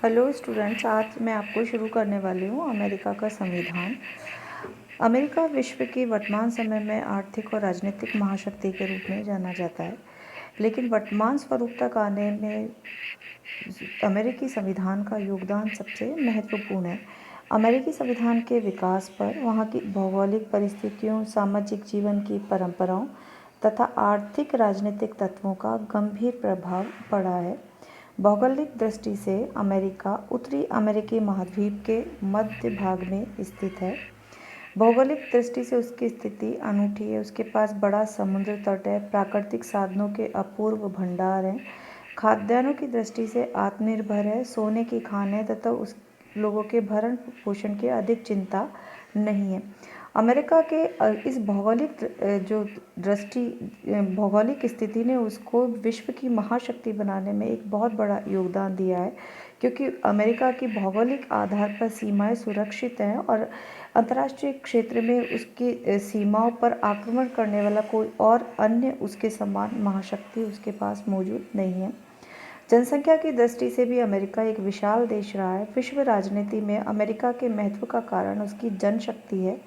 Hello students, आज मैं आपको शुरू करने वाली हूँ अमेरिका का संविधान। अमेरिका विश्व की वर्तमान समय में आर्थिक और राजनीतिक महाशक्ति के रूप में जाना जाता है, लेकिन वर्तमान स्वरूप तक आने में अमेरिकी संविधान का योगदान सबसे महत्वपूर्ण है। अमेरिकी संविधान के विकास पर वहाँ की भौगोलिक परिस्थितियों, सामाजिक जीवन की परंपराओं तथा आर्थिक राजनीतिक तत्वों का गंभीर प्रभाव पड़ा है। भौगोलिक दृष्टि से अमेरिका उत्तरी अमेरिकी महाद्वीप के मध्य भाग में स्थित है। भौगोलिक दृष्टि से उसकी स्थिति अनूठी है। उसके पास बड़ा समुद्र तट है, प्राकृतिक साधनों के अपूर्व भंडार हैं, खाद्यान्नों की दृष्टि से आत्मनिर्भर है, सोने की खान है तथा उस लोगों के भरण पोषण की अधिक चिंता नहीं है। अमेरिका के इस भौगोलिक स्थिति ने उसको विश्व की महाशक्ति बनाने में एक बहुत बड़ा योगदान दिया है, क्योंकि अमेरिका की भौगोलिक आधार पर सीमाएं सुरक्षित हैं और अंतर्राष्ट्रीय क्षेत्र में उसकी सीमाओं पर आक्रमण करने वाला कोई और अन्य उसके समान महाशक्ति उसके पास मौजूद नहीं है। जनसंख्या की दृष्टि से भी अमेरिका एक विशाल देश रहा है। विश्व राजनीति में अमेरिका के महत्व का कारण उसकी जनशक्ति है।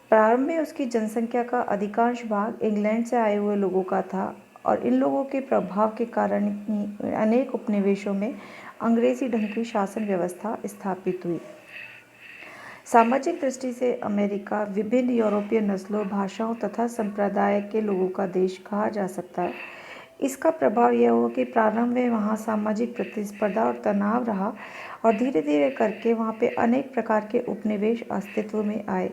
प्रारंभ में उसकी जनसंख्या का अधिकांश भाग इंग्लैंड से आए हुए लोगों का था और इन लोगों के प्रभाव के कारण ही अनेक उपनिवेशों में अंग्रेजी ढंग की शासन व्यवस्था स्थापित हुई। सामाजिक दृष्टि से अमेरिका विभिन्न यूरोपीय नस्लों, भाषाओं तथा संप्रदाय के लोगों का देश कहा जा सकता है। इसका प्रभाव यह हुआ कि प्रारंभ में वहाँ सामाजिक प्रतिस्पर्धा और तनाव रहा और धीरे धीरे करके वहाँ पे अनेक प्रकार के उपनिवेश अस्तित्व में आए।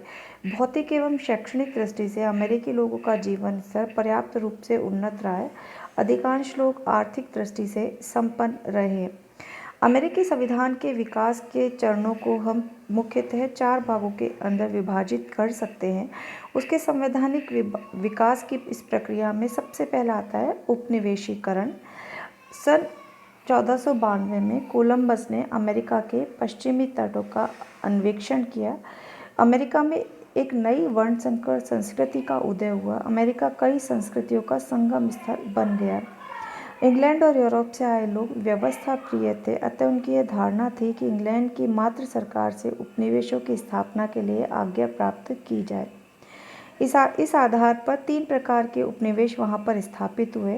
भौतिक एवं शैक्षणिक दृष्टि से अमेरिकी लोगों का जीवन स्तर पर्याप्त रूप से उन्नत रहा है। अधिकांश लोग आर्थिक दृष्टि से संपन्न रहे हैं। अमेरिकी संविधान के विकास के चरणों को हम मुख्यतः 4 भागों के अंदर विभाजित कर सकते हैं। उसके संवैधानिक विकास की इस प्रक्रिया में सबसे पहला आता है उपनिवेशीकरण। सन 1492 में कोलंबस ने अमेरिका के पश्चिमी तटों का अन्वेषण किया। अमेरिका में एक नई वर्णसंकर संस्कृति का उदय हुआ। अमेरिका कई संस्कृतियों का संगम स्थल बन गया। इंग्लैंड और यूरोप से आए लोग व्यवस्था प्रिय थे, अतः उनकी यह धारणा थी कि इंग्लैंड की मातृ सरकार से उपनिवेशों की स्थापना के लिए आज्ञा प्राप्त की जाए। इस आधार पर 3 प्रकार के उपनिवेश वहाँ पर स्थापित हुए।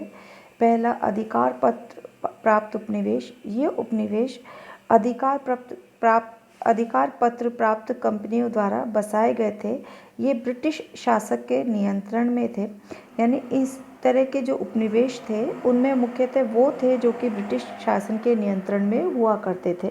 पहला अधिकार पत्र उपनिवेश। ये उपनिवेश अधिकार पत्र प्राप्त कंपनियों द्वारा बसाए गए थे। ये ब्रिटिश शासक के नियंत्रण में थे। यानी इस तरह के जो उपनिवेश थे उनमें मुख्यतः वो थे जो कि ब्रिटिश शासन के नियंत्रण में हुआ करते थे।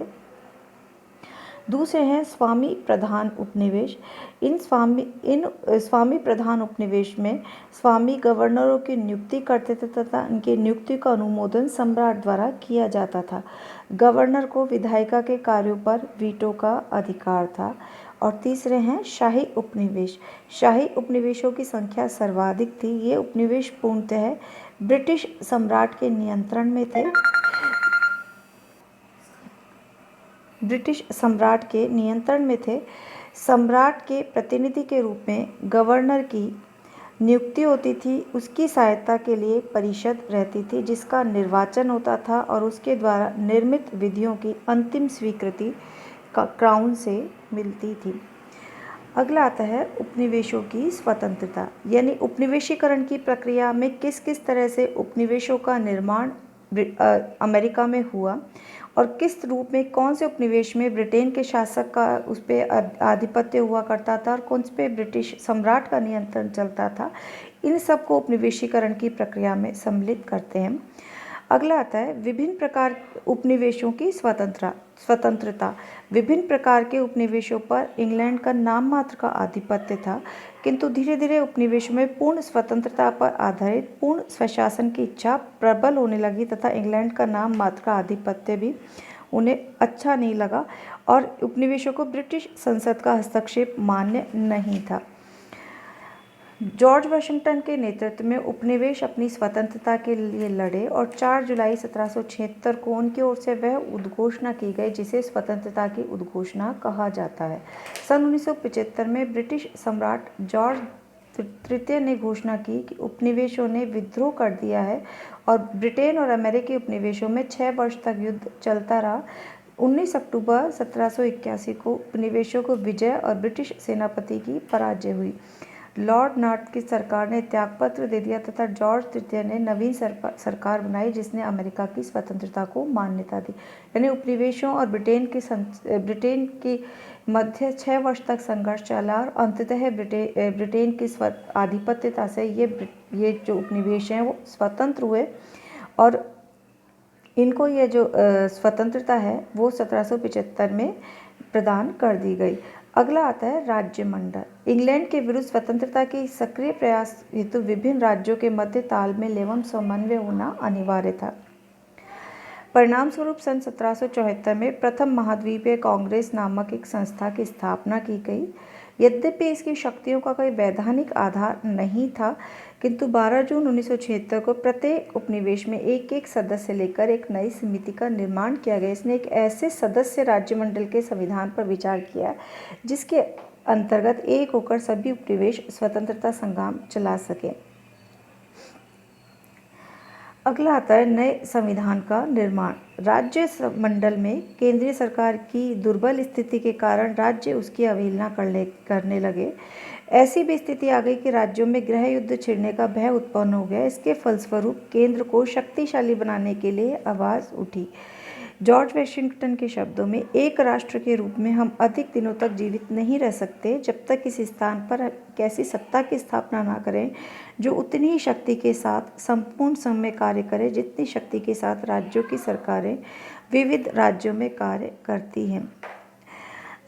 दूसरे हैं स्वामी प्रधान उपनिवेश। इन स्वामी प्रधान उपनिवेश में स्वामी गवर्नरों की नियुक्ति करते थे तथा उनकी नियुक्ति का अनुमोदन सम्राट द्वारा किया जाता था। गवर्नर को विधायिका के कार्यों पर वीटो का अधिकार था। और तीसरे हैं शाही उपनिवेश। शाही उपनिवेशों की संख्या सर्वाधिक थी। ये उपनिवेश पूर्णतः ब्रिटिश सम्राट के नियंत्रण में थे। सम्राट के प्रतिनिधि के रूप में गवर्नर की नियुक्ति होती थी। उसकी सहायता के लिए परिषद रहती थी जिसका निर्वाचन होता था और उसके द्वारा निर्मित विधियों की अंतिम स्वीकृति क्राउन से मिलती थी। अगला आता है उपनिवेशों की स्वतंत्रता। यानी उपनिवेशीकरण की प्रक्रिया में किस किस तरह से उपनिवेशों का निर्माण अमेरिका में हुआ और किस रूप में कौन से उपनिवेश में ब्रिटेन के शासक का उस पर आधिपत्य हुआ करता था और कौन से पे ब्रिटिश सम्राट का नियंत्रण चलता था, इन सब को उपनिवेशीकरण की प्रक्रिया में सम्मिलित करते हैं। अगला आता है विभिन्न प्रकार उपनिवेशों की स्वतंत्रता। विभिन्न प्रकार के उपनिवेशों पर इंग्लैंड का नाम मात्र का आधिपत्य था, किंतु धीरे धीरे उपनिवेशों में पूर्ण स्वतंत्रता पर आधारित पूर्ण स्वशासन की इच्छा प्रबल होने लगी तथा इंग्लैंड का नाम मात्र का आधिपत्य भी उन्हें अच्छा नहीं लगा और उपनिवेशों को ब्रिटिश संसद का हस्तक्षेप मान्य नहीं था। जॉर्ज वाशिंगटन के नेतृत्व में उपनिवेश अपनी स्वतंत्रता के लिए लड़े और 4 जुलाई 1776 को उनकी ओर से वह उद्घोषणा की गई जिसे स्वतंत्रता की उद्घोषणा कहा जाता है। सन 1975 में ब्रिटिश सम्राट जॉर्ज तृतीय ने घोषणा की कि उपनिवेशों ने विद्रोह कर दिया है और ब्रिटेन और अमेरिकी उपनिवेशों में 6 वर्ष तक युद्ध चलता रहा। 19 अक्टूबर 1781 को उपनिवेशों को विजय और ब्रिटिश सेनापति की पराजय हुई। लॉर्ड नॉर्थ की सरकार ने त्यागपत्र दे दिया तथा जॉर्ज तृतीय ने नवीन सरकार बनाई जिसने अमेरिका की स्वतंत्रता को मान्यता दी। यानी उपनिवेशों और ब्रिटेन की मध्य 6 वर्ष तक संघर्ष चला और अंततः ब्रिटेन की आधिपत्यता से ये जो उपनिवेश हैं वो स्वतंत्र हुए और इनको ये जो स्वतंत्रता है वो 1775 में प्रदान कर दी गई। अगला आता है राज्यमंडल। इंग्लैंड के विरुद्ध स्वतंत्रता के सक्रिय प्रयास हेतु विभिन्न राज्यों के मध्य तालमेल एवं समन्वय होना अनिवार्य था। परिणाम स्वरूप सन 1774 में प्रथम महाद्वीपीय कांग्रेस नामक एक संस्था की स्थापना की गई। यद्यपि इसकी शक्तियों का कोई वैधानिक आधार नहीं था, किंतु 12 जून 1976 को प्रत्येक उपनिवेश में एक सदस्य लेकर एक नई समिति का निर्माण किया गया। इसने एक ऐसे सदस्य राज्यमंडल के संविधान पर विचार किया जिसके अंतर्गत एक होकर सभी उपनिवेश स्वतंत्रता संग्राम चला सके। अगला आता है नए संविधान का निर्माण। राज्य मंडल में केंद्रीय सरकार की दुर्बल स्थिति के कारण राज्य उसकी अवहेलना करने लगे। ऐसी भी स्थिति आ गई कि राज्यों में गृह युद्ध छिड़ने का भय उत्पन्न हो गया। इसके फलस्वरूप केंद्र को शक्तिशाली बनाने के लिए आवाज़ उठी। जॉर्ज वाशिंगटन के शब्दों में, एक राष्ट्र के रूप में हम अधिक दिनों तक जीवित नहीं रह सकते जब तक इस स्थान पर कैसी सत्ता की स्थापना ना करें जो उतनी ही शक्ति के साथ संपूर्ण समय कार्य करे जितनी शक्ति के साथ राज्यों की सरकारें विविध राज्यों में कार्य करती हैं।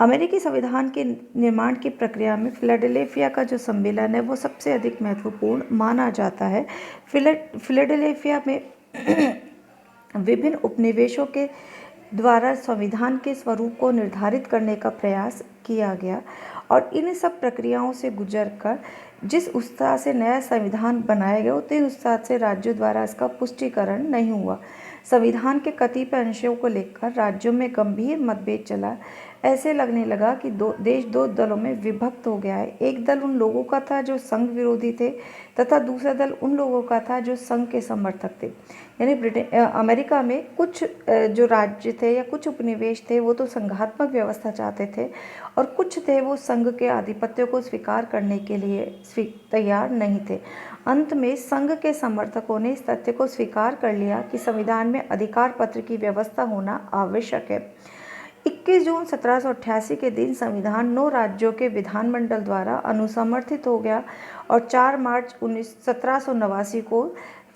अमेरिकी संविधान के निर्माण की प्रक्रिया में फिलाडेल्फिया का जो सम्मेलन है वो सबसे अधिक महत्वपूर्ण माना जाता है। फिलाडेल्फिया में विभिन्न उपनिवेशों के द्वारा संविधान के स्वरूप को निर्धारित करने का प्रयास किया गया और इन सब प्रक्रियाओं से गुजरकर जिस उत्साह से नया संविधान बनाया गया उतने उत्साह से राज्यों द्वारा इसका पुष्टिकरण नहीं हुआ। संविधान के कतिपय अंशों को लेकर राज्यों में गंभीर मतभेद चला। ऐसे लगने लगा कि देश दो दलों में विभक्त हो गया है। एक दल उन लोगों का था जो संघ विरोधी थे तथा दूसरा दल उन लोगों का था जो संघ के समर्थक थे। यानी अमेरिका में कुछ जो राज्य थे या कुछ उपनिवेश थे वो तो संघात्मक व्यवस्था चाहते थे और कुछ थे वो संघ के आधिपत्य को स्वीकार करने के लिए तैयार नहीं थे। अंत में संघ के समर्थकों ने इस तथ्य को स्वीकार कर लिया कि संविधान में अधिकार पत्र की व्यवस्था होना आवश्यक है। 21 जून 1788 के दिन संविधान 9 राज्यों के विधानमंडल द्वारा अनुसमर्थित हो गया और 4 मार्च 1789 को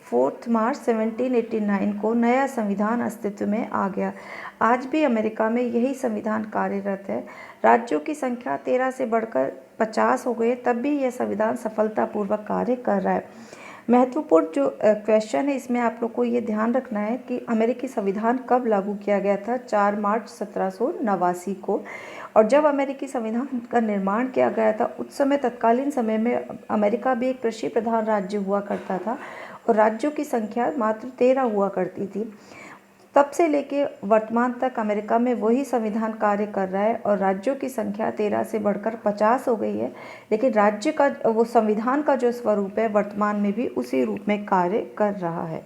4 मार्च 1789 को नया संविधान अस्तित्व में आ गया। आज भी अमेरिका में यही संविधान कार्यरत है। राज्यों की संख्या 13 से बढ़कर 50 हो गई, तब भी यह संविधान सफलतापूर्वक कार्य कर रहा है। महत्वपूर्ण जो क्वेश्चन है इसमें आप लोग को ये ध्यान रखना है कि अमेरिकी संविधान कब लागू किया गया था। 4 मार्च 1789 को। और जब अमेरिकी संविधान का निर्माण किया गया था उस समय तत्कालीन समय में अमेरिका भी एक कृषि प्रधान राज्य हुआ करता था और राज्यों की संख्या मात्र 13 हुआ करती थी। तब से लेके वर्तमान तक अमेरिका में वही संविधान कार्य कर रहा है और राज्यों की संख्या 13 से बढ़कर 50 हो गई है, लेकिन राज्य का वो संविधान का जो स्वरूप है वर्तमान में भी उसी रूप में कार्य कर रहा है।